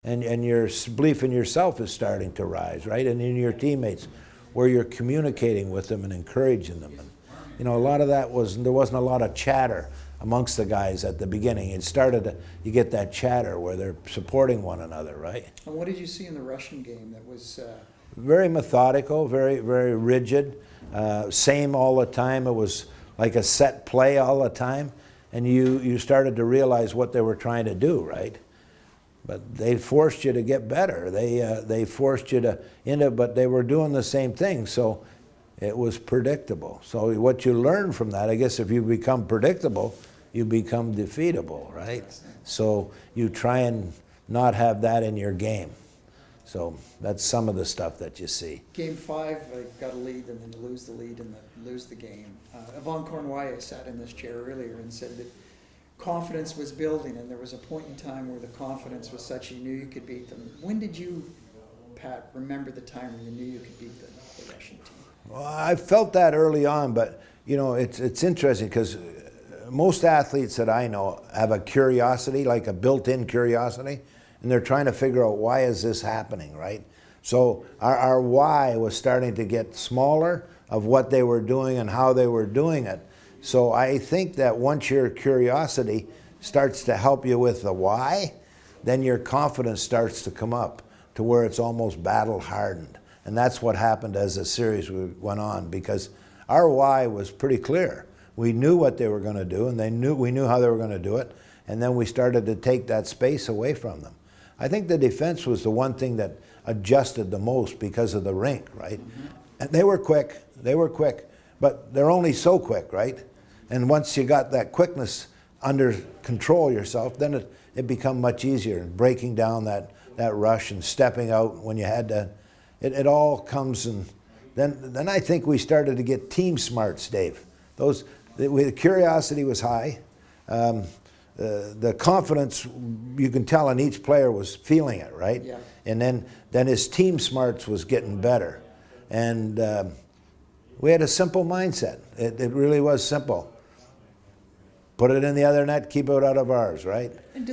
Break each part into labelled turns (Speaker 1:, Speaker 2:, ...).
Speaker 1: and your belief in yourself is starting to rise, right? And in your teammates, where you're communicating with them and encouraging them. And, you know, a lot of that there wasn't a lot of chatter amongst the guys at the beginning. You get that chatter where they're supporting one another, right?
Speaker 2: And what did you see in the Russian game that was...
Speaker 1: Very methodical, very, very rigid, same all the time. It was like a set play all the time. And you started to realize what they were trying to do, right? But they forced you to get better. They forced you to but they were doing the same thing, so it was predictable. So what you learn from that, I guess, if you become predictable, you become defeatable, right? So you try and not have that in your game. So that's some of the stuff that you see.
Speaker 2: Game 5, got a lead, and then you lose the lead and lose the game. Yvonne Cornwallis sat in this chair earlier and said that confidence was building, and there was a point in time where the confidence was such you knew you could beat them. When did you, Pat, remember the time when you knew you could beat the Russian team?
Speaker 1: Well, I felt that early on, but you know, it's interesting because most athletes that I know have a curiosity, like a built-in curiosity, and they're trying to figure out why is this happening, right? So our why was starting to get smaller of what they were doing and how they were doing it. So I think that once your curiosity starts to help you with the why, then your confidence starts to come up to where it's almost battle hardened. And that's what happened as the series went on, because our why was pretty clear. We knew what they were going to do, and we knew how they were going to do it, and then we started to take that space away from them. I think the defense was the one thing that adjusted the most because of the rink, right? Mm-hmm. And they were quick, but they're only so quick, right? And once you got that quickness under control yourself, then it become much easier, breaking down that rush and stepping out when you had to. It all comes, and then I think we started to get team smarts, Dave. The curiosity was high. The confidence, you can tell in each player was feeling it, right?
Speaker 2: Yeah.
Speaker 1: And then his team smarts was getting better. And we had a simple mindset. It really was simple. Put it in the other net, keep it out of ours, right?
Speaker 2: And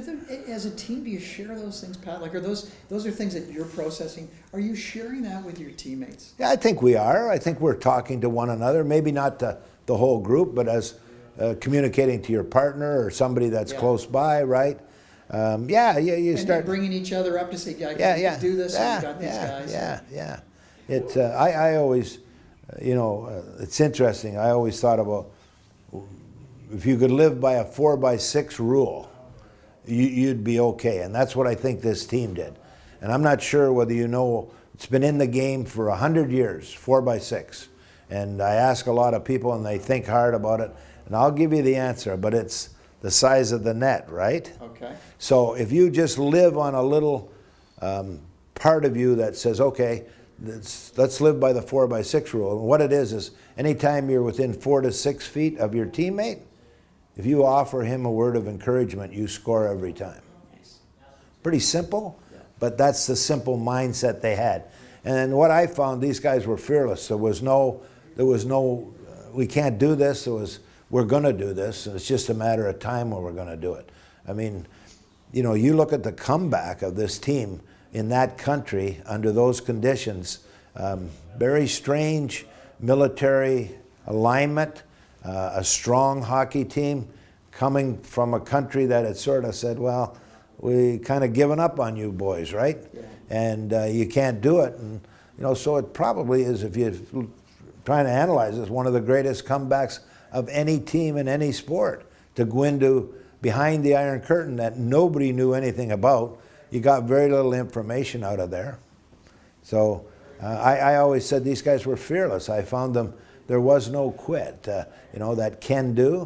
Speaker 2: as a team, do you share those things, Pat? Like, are those are things that you're processing? Are you sharing that with your teammates?
Speaker 1: Yeah, I think we are. I think we're talking to one another. Maybe not the whole group, but as communicating to your partner or somebody that's close by, right? You start
Speaker 2: bringing each other up to say, "Yeah, can do this." And we got these guys.
Speaker 1: I always, it's interesting. I always thought about if you could live by a 4x6 rule, you'd be okay, and that's what I think this team did. And I'm not sure whether you know, it's been in the game for 100 years, 4x6. And I ask a lot of people, and they think hard about it. And I'll give you the answer, but it's the size of the net, right?
Speaker 2: Okay.
Speaker 1: So if you just live on a little part of you that says, okay, let's live by the 4x6 rule. And what it is anytime you're within 4 to 6 feet of your teammate, if you offer him a word of encouragement, you score every time.
Speaker 2: Nice.
Speaker 1: Pretty simple, but that's the simple mindset they had. And what I found, these guys were fearless. There was no, we can't do this. We're going to do this, and it's just a matter of time when we're going to do it. I mean, you look at the comeback of this team in that country under those conditions, very strange military alignment, a strong hockey team coming from a country that had sort of said, well, we kind of given up on you boys, right? Yeah. And you can't do it. And, so it probably is, if you're trying to analyze this, one of the greatest comebacks of any team in any sport, to go into behind the Iron Curtain that nobody knew anything about. You got very little information out of there. So I always said these guys were fearless. I found them, there was no quit. That can do.